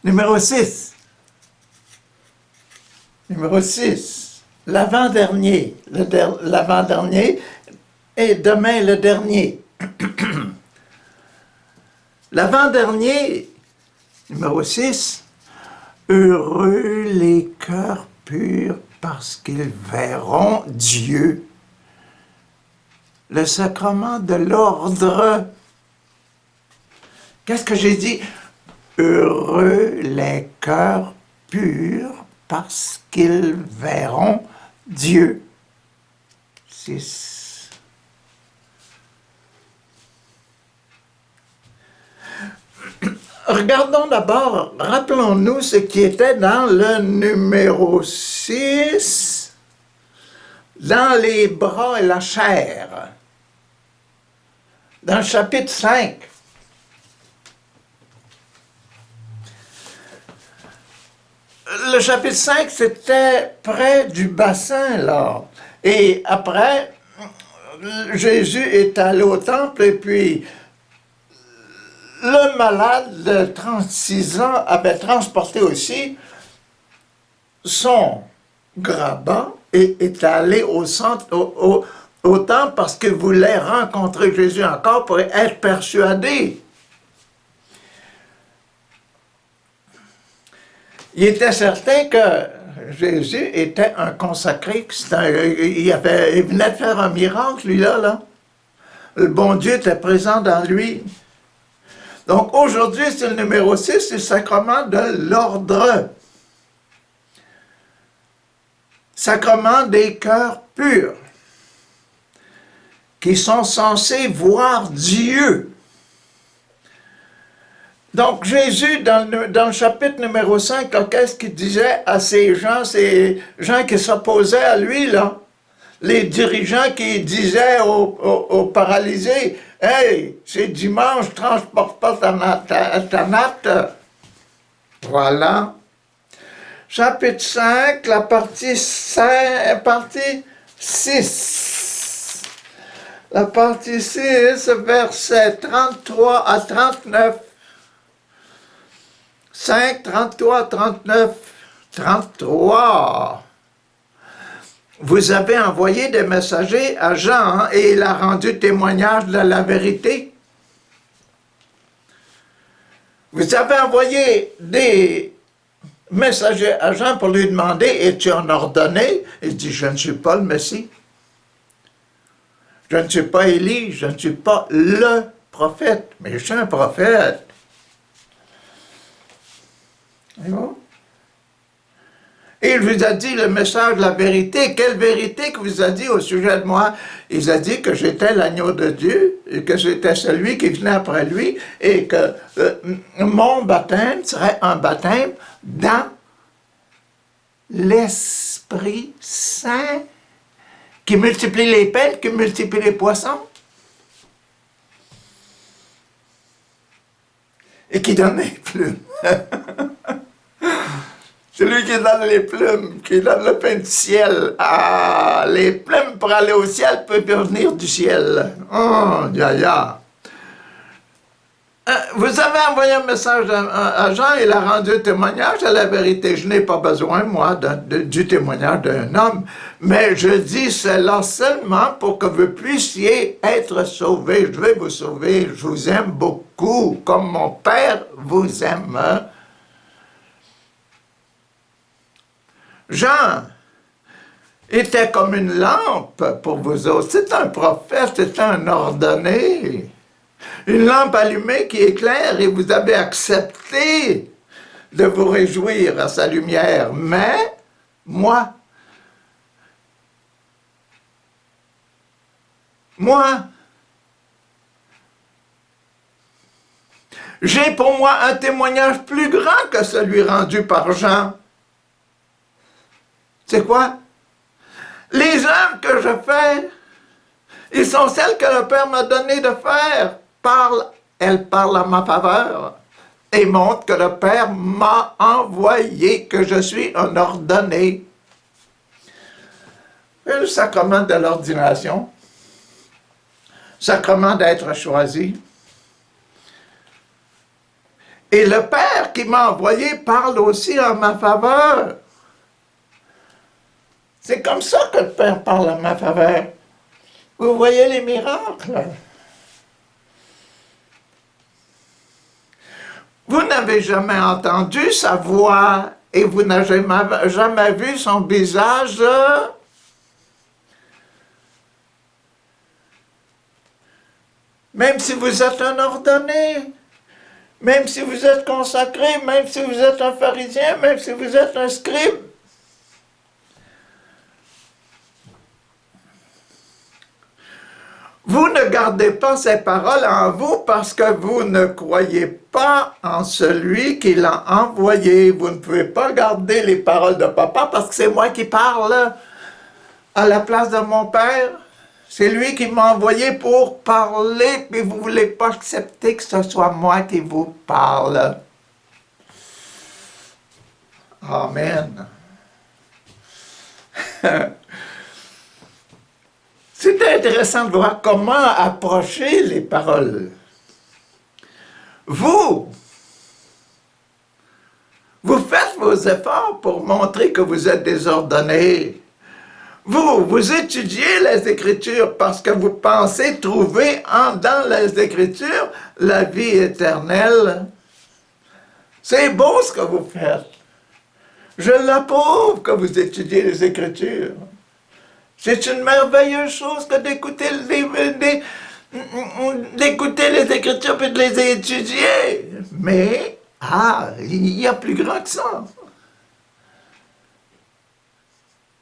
Numéro 6. Numéro 6. L'avant-dernier. L'avant-dernier et demain le dernier. L'avant-dernier, numéro 6. Heureux les cœurs purs parce qu'ils verront Dieu. Le sacrement de l'ordre. Qu'est-ce que j'ai dit? Heureux les cœurs purs parce qu'ils verront Dieu. 6. Regardons d'abord, rappelons-nous ce qui était dans le numéro 6, dans les bras et la chair. Dans le chapitre 5. Le chapitre 5, c'était près du bassin, là. Et après, Jésus est allé au temple et puis le malade de 36 ans avait transporté aussi son grabat et est allé au centre, au temple parce qu'il voulait rencontrer Jésus encore pour être persuadé. Il était certain que Jésus était un consacré, il venait de faire un miracle, lui-là. Le bon Dieu était présent dans lui. Donc aujourd'hui, c'est le numéro 6, c'est le sacrement de l'ordre. Sacrement des cœurs purs, qui sont censés voir Dieu. Donc Jésus, dans le chapitre numéro 5, qu'est-ce qu'il disait à ces gens qui s'opposaient à lui, là? Les dirigeants qui disaient aux paralysés, « Hey, c'est dimanche, transporte pas ta natte. » Voilà. Chapitre 5, la partie 6. La partie 6, versets 33 à 39. 5, 33, 39, 33. Vous avez envoyé des messagers à Jean et il a rendu témoignage de la vérité. Vous avez envoyé des messagers à Jean pour lui demander, es-tu en ordonné? Il dit, je ne suis pas le Messie. Je ne suis pas Élie, je ne suis pas le prophète, mais je suis un prophète. Et il vous a dit le message de la vérité. Quelle vérité que vous a dit au sujet de moi? Il a dit que j'étais l'agneau de Dieu, et que j'étais celui qui venait après lui, et que mon baptême serait un baptême dans l'Esprit Saint, qui multiplie les peines, qui multiplie les poissons, et qui donne les plumes. C'est lui qui donne les plumes, qui donne le pain du ciel. Ah, les plumes pour aller au ciel peuvent venir du ciel. Oh, ya. Vous avez envoyé un message à Jean, il a rendu témoignage à la vérité. Je n'ai pas besoin, moi, du témoignage d'un homme, mais je dis cela seulement pour que vous puissiez être sauvés. Je vais vous sauver, je vous aime beaucoup, comme mon Père vous aime. Jean était comme une lampe pour vous autres. C'est un prophète, c'est un ordonné. Une lampe allumée qui éclaire et vous avez accepté de vous réjouir à sa lumière. Mais, moi, j'ai pour moi un témoignage plus grand que celui rendu par Jean. C'est quoi? Les œuvres que je fais, ils sont celles que le Père m'a donné de faire. Elles parlent à ma faveur et montrent que le Père m'a envoyé, que je suis un ordonné. Et le sacrement de l'ordination, sacrement d'être choisi. Et le Père qui m'a envoyé parle aussi en ma faveur. C'est comme ça que le Père parle en ma faveur. Vous voyez les miracles. Vous n'avez jamais entendu sa voix et vous n'avez jamais vu son visage. Même si vous êtes un ordonné, même si vous êtes consacré, même si vous êtes un pharisien, même si vous êtes un scribe. Vous ne gardez pas ces paroles en vous parce que vous ne croyez pas en celui qui l'a envoyé. Vous ne pouvez pas garder les paroles de papa parce que c'est moi qui parle à la place de mon père. C'est lui qui m'a envoyé pour parler, mais vous ne voulez pas accepter que ce soit moi qui vous parle. Amen. C'est intéressant de voir comment approcher les paroles. Vous faites vos efforts pour montrer que vous êtes désordonnés. Vous étudiez les Écritures parce que vous pensez trouver dans les Écritures la vie éternelle. C'est beau ce que vous faites. Je l'approuve que vous étudiez les Écritures. C'est une merveilleuse chose que d'écouter les Écritures et de les étudier. Mais, il y a plus grand que ça.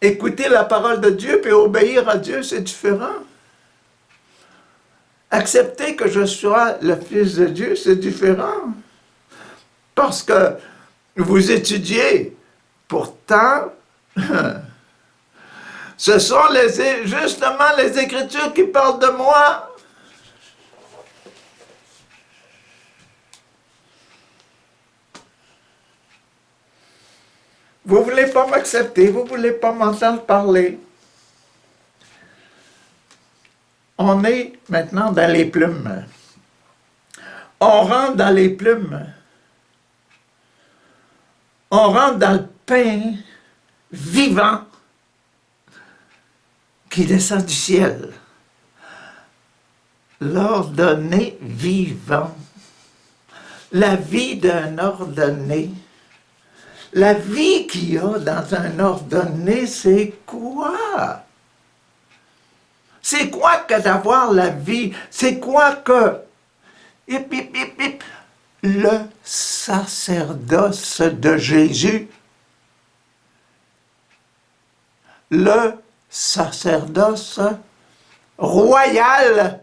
Écouter la parole de Dieu et obéir à Dieu, c'est différent. Accepter que je sois le Fils de Dieu, c'est différent. Parce que vous étudiez. Pourtant, ce sont justement les Écritures qui parlent de moi. Vous ne voulez pas m'accepter, vous ne voulez pas m'entendre parler. On est maintenant dans les plumes. On rentre dans les plumes. On rentre dans le pain vivant qui descend du ciel. L'ordonné vivant. La vie d'un ordonné. La vie qu'il y a dans un ordonné, c'est quoi? C'est quoi que d'avoir la vie? C'est quoi que... Le sacerdoce de Jésus. Le sacerdoce royal.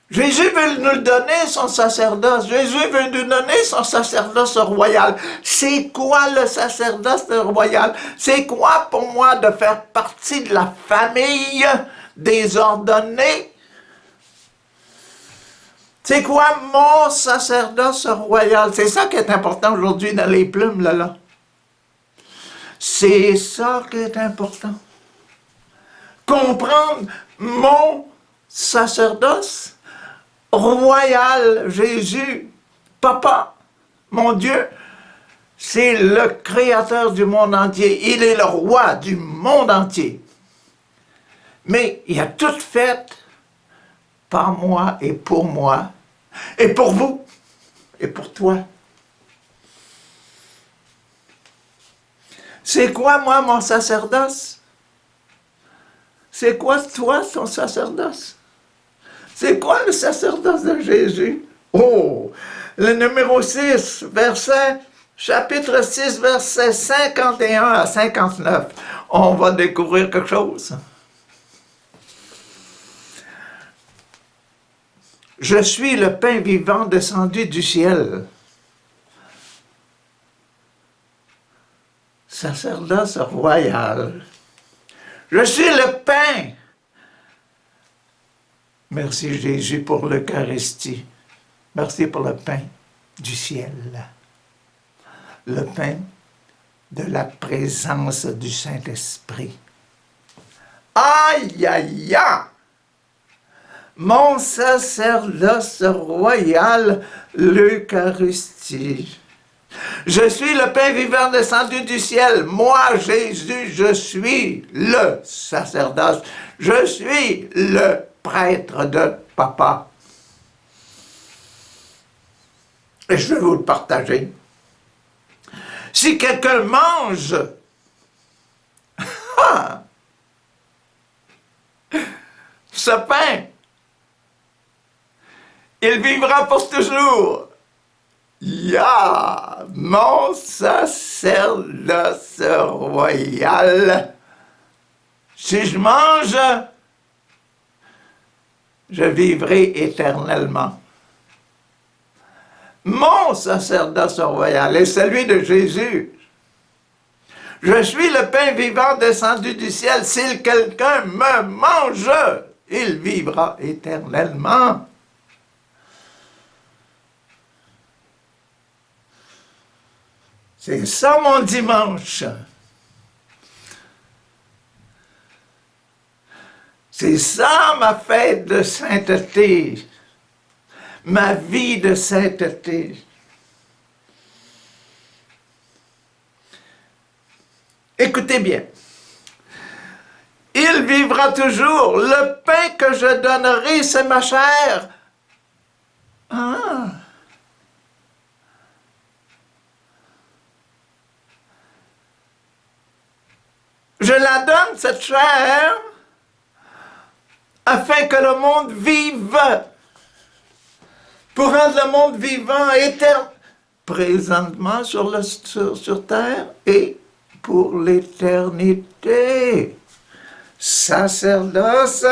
Jésus veut nous donner son sacerdoce. Jésus veut nous donner son sacerdoce royal. C'est quoi le sacerdoce royal? C'est quoi pour moi de faire partie de la famille des ordonnés? C'est quoi mon sacerdoce royal? C'est ça qui est important aujourd'hui dans les plumes, là. C'est ça qui est important. Comprendre mon sacerdoce royal, Jésus, Papa, mon Dieu, c'est le créateur du monde entier. Il est le roi du monde entier. Mais il a tout fait par moi et pour vous, et pour toi. C'est quoi, moi, mon sacerdoce? C'est quoi, toi, ton sacerdoce? C'est quoi le sacerdoce de Jésus? Oh, le numéro 6, chapitre 6, versets 51 à 59. On va découvrir quelque chose. Je suis le pain vivant descendu du ciel. Sacerdoce royal. Je suis le pain. Merci Jésus pour l'Eucharistie. Merci pour le pain du ciel. Le pain de la présence du Saint-Esprit. Aïe, aïe, aïe! mon sacerdoce royal, l'Eucharistie. Je suis le pain vivant descendu du ciel. Moi, Jésus, je suis le sacerdoce. Je suis le prêtre de Papa. Et je vais vous le partager. Si quelqu'un mange ce pain, il vivra pour toujours. Mon sacerdoce royal. Si je mange, je vivrai éternellement. Mon sacerdoce royal est celui de Jésus. Je suis le pain vivant descendu du ciel. Si quelqu'un me mange, il vivra éternellement. C'est ça mon dimanche. C'est ça ma fête de sainteté. Ma vie de sainteté. Écoutez bien. Il vivra toujours. Le pain que je donnerai, c'est ma chair. Je la donne, cette chair, afin que le monde vive. Pour rendre le monde vivant, éternel, présentement sur terre et pour l'éternité. Sacerdoce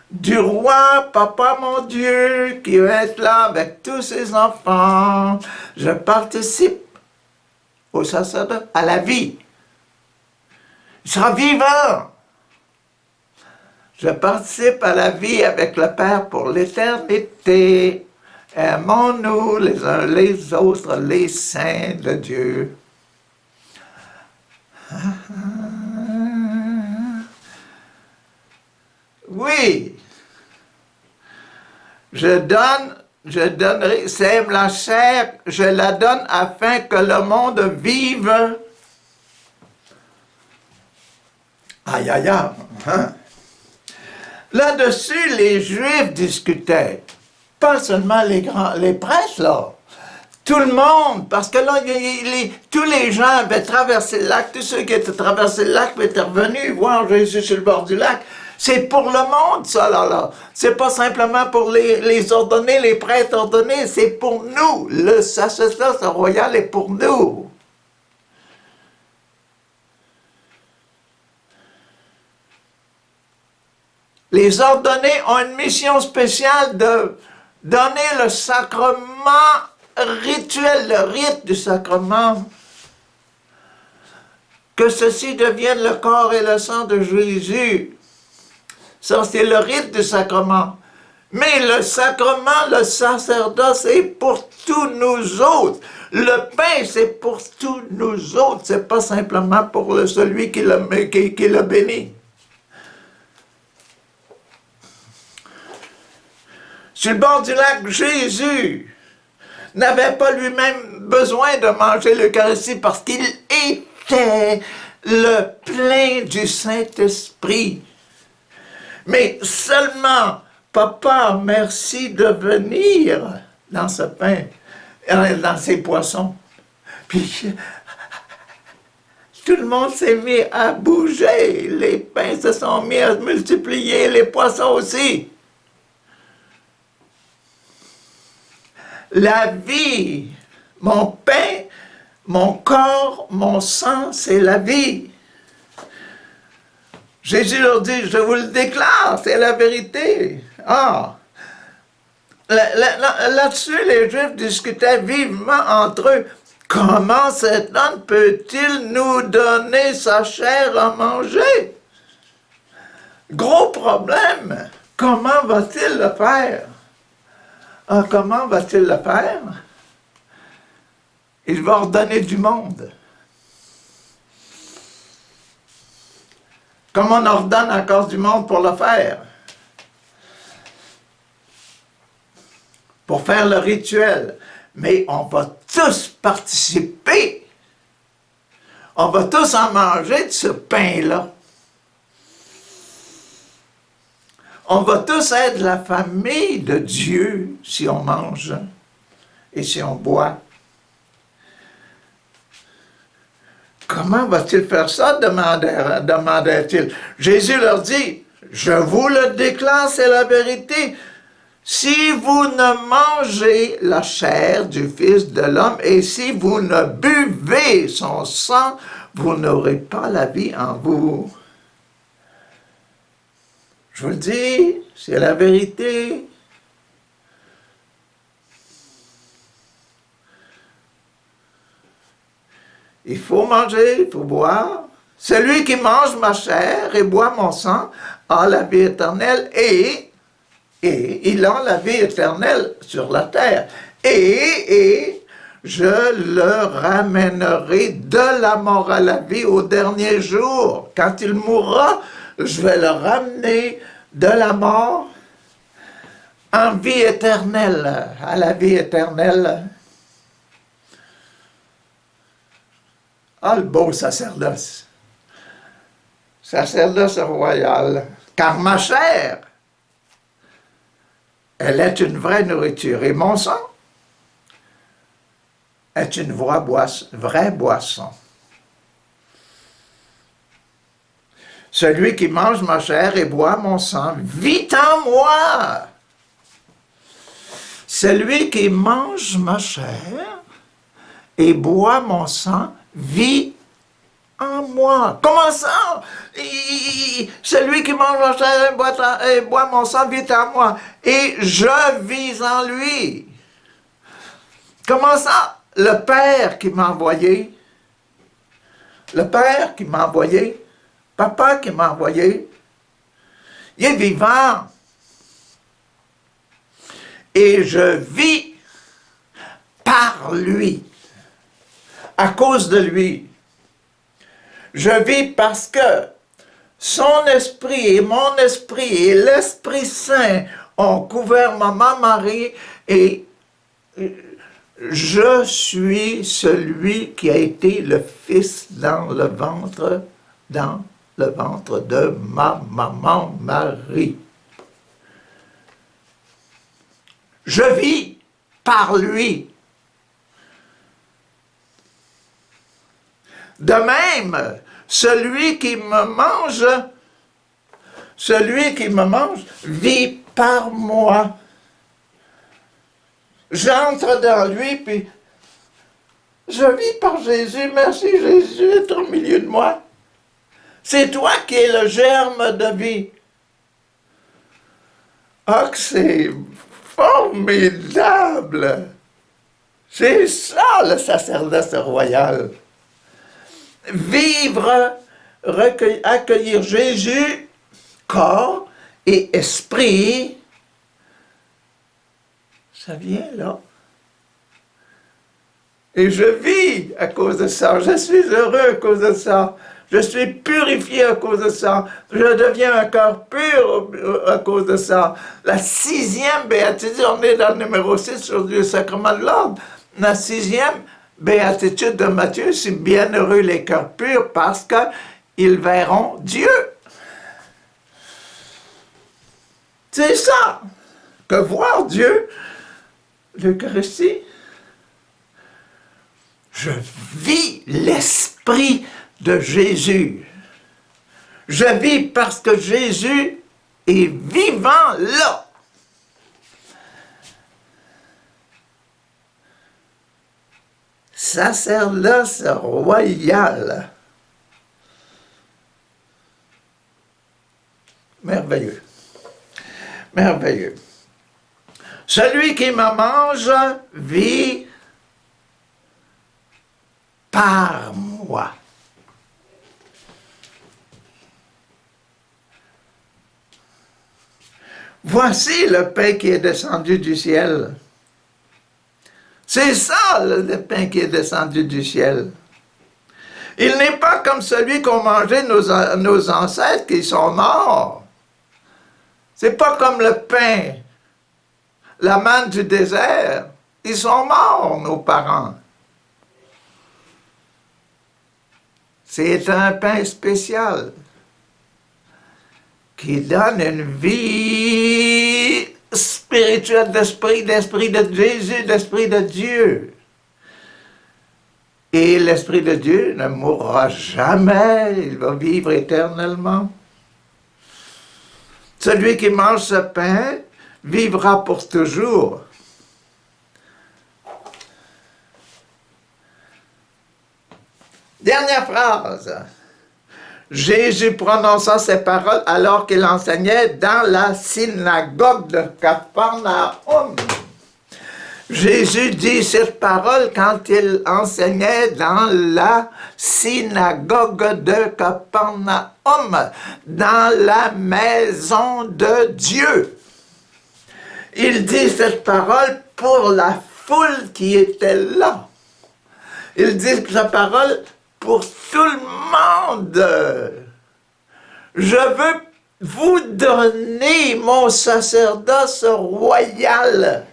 du roi, Papa mon Dieu, qui va être là avec tous ses enfants. Je participe au sacerdoce, à la vie. Il sera vivant. Je participe à la vie avec le Père pour l'éternité. Aimons-nous les uns les autres, les saints de Dieu. Oui, je donnerai, c'est la chair, je la donne afin que le monde vive. Aïe, aïe, aïe. Là-dessus, les Juifs discutaient. Pas seulement les prêtres, là. Tout le monde, parce que là, tous les gens avaient traversé le lac, tous ceux qui étaient traversés le lac étaient revenus voir Jésus sur le bord du lac. C'est pour le monde, ça, là. C'est pas simplement pour les ordonnés, les prêtres ordonnés, c'est pour nous. Le sacerdoce royal est pour nous. Les ordonnés ont une mission spéciale de donner le sacrement rituel, le rite du sacrement. Que ceci devienne le corps et le sang de Jésus. Ça, c'est le rite du sacrement. Mais le sacrement, le sacerdoce, c'est pour tous nous autres. Le pain, c'est pour tous nous autres. C'est pas simplement pour celui qui l'a béni. Sur le bord du lac, Jésus n'avait pas lui-même besoin de manger l'Eucharistie parce qu'il était le plein du Saint-Esprit. Mais seulement, Papa, merci de venir dans ce pain, dans ces poissons. Puis, tout le monde s'est mis à bouger. Les pains se sont mis à se multiplier, les poissons aussi. La vie, mon pain, mon corps, mon sang, c'est la vie. Jésus leur dit, je vous le déclare, c'est la vérité. Là-dessus, les Juifs discutaient vivement entre eux. Comment cet homme peut-il nous donner sa chair à manger? Gros problème. Comment va-t-il le faire? Comment va-t-il le faire? Il va ordonner du monde. Comme on ordonne encore du monde pour le faire. pour faire le rituel. Mais on va tous participer. On va tous en manger de ce pain-là. On va tous être la famille de Dieu si on mange et si on boit. Comment va-t-il faire ça? Demandait-il. Jésus leur dit, je vous le déclare, c'est la vérité. Si vous ne mangez la chair du Fils de l'homme et si vous ne buvez son sang, vous n'aurez pas la vie en vous. Je vous le dis, c'est la vérité. Il faut manger, il faut boire. Celui qui mange ma chair et boit mon sang a la vie éternelle et il a la vie éternelle sur la terre. Et je le ramènerai de la mort à la vie au dernier jour. Quand il mourra, je vais le ramener de la mort en vie éternelle, à la vie éternelle. Ah, le beau sacerdoce. Sacerdoce royal. Car ma chair, elle est une vraie nourriture. Et mon sang est une vraie boisson. Celui qui mange ma chair et boit mon sang vit en moi. Celui qui mange ma chair et boit mon sang vit en moi. Comment ça? Celui qui mange ma chair et boit mon sang vit en moi. Et je vis en lui. Comment ça? Le Père qui m'a envoyé, Papa qui m'a envoyé, il est vivant. Et je vis par lui, à cause de lui. Je vis parce que son esprit et mon esprit et l'Esprit Saint ont couvert Maman Marie et je suis celui qui a été le fils dans le ventre de ma maman Marie. Je vis par lui. De même, celui qui me mange vit par moi. J'entre dans lui, puis je vis par Jésus. Merci Jésus d'être au milieu de moi. C'est toi qui es le germe de vie. Ah, que c'est formidable! C'est ça le sacerdoce royal. Vivre, accueillir Jésus, corps et esprit, ça vient là. Et je vis à cause de ça. Je suis heureux à cause de ça. Je suis purifié à cause de ça. Je deviens un cœur pur à cause de ça. La 6e béatitude, on est dans le numéro 6 sur le sacrement de l'ordre. La 6e béatitude de Matthieu, c'est bienheureux les cœurs purs parce qu'ils verront Dieu. C'est ça, que voir Dieu, l'Eucharistie. Je vis l'esprit de Jésus. Je vis parce que Jésus est vivant là. Sacerdoce royal. Merveilleux. Merveilleux. Celui qui me mange vit par moi. Voici le pain qui est descendu du ciel. C'est ça le pain qui est descendu du ciel. Il n'est pas comme celui qu'ont mangé nos ancêtres qui sont morts. C'est pas comme le pain la manne du désert. Ils sont morts, nos parents. C'est un pain spécial qui donne une vie spirituelle d'esprit de Jésus, d'esprit de Dieu. Et l'esprit de Dieu ne mourra jamais, il va vivre éternellement. Celui qui mange ce pain vivra pour toujours. Dernière phrase. Jésus prononça ces paroles alors qu'il enseignait dans la synagogue de Capharnaüm. Jésus dit cette parole quand il enseignait dans la synagogue de Capharnaüm, dans la maison de Dieu. Il dit cette parole pour la foule qui était là. Il dit cette parole pour tout le monde. Je veux vous donner mon sacerdoce royal.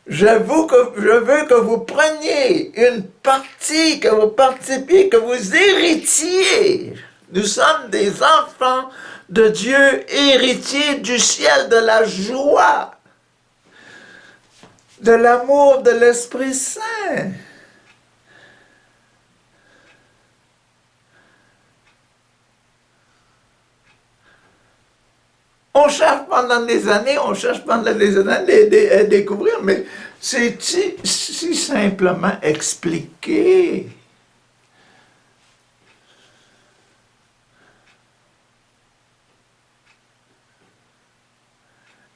Je veux que vous preniez une partie, que vous participiez, que vous héritiez. Nous sommes des enfants de Dieu, héritiers du ciel, de la joie, de l'amour de l'Esprit Saint. On cherche pendant des années à découvrir, mais c'est si simplement expliqué.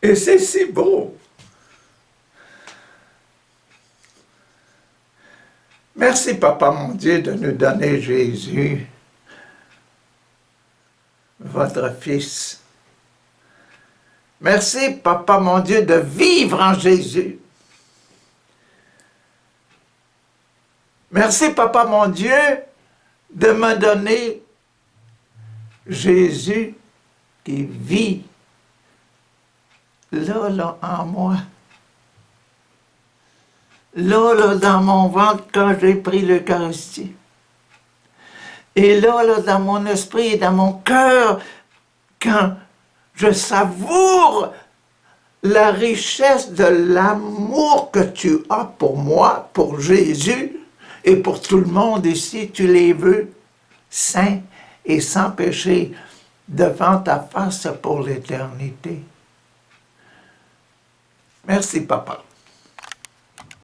Et c'est si beau. Merci, Papa mon Dieu, de nous donner Jésus, votre Fils. Merci, Papa mon Dieu, de vivre en Jésus. Merci, Papa mon Dieu, de me donner Jésus qui vit là, en moi. Là, dans mon ventre, quand j'ai pris l'Eucharistie. Et là, dans mon esprit et dans mon cœur, quand je savoure la richesse de l'amour que tu as pour moi, pour Jésus, et pour tout le monde ici, tu les veux saints et sans péché devant ta face pour l'éternité. Merci, Papa.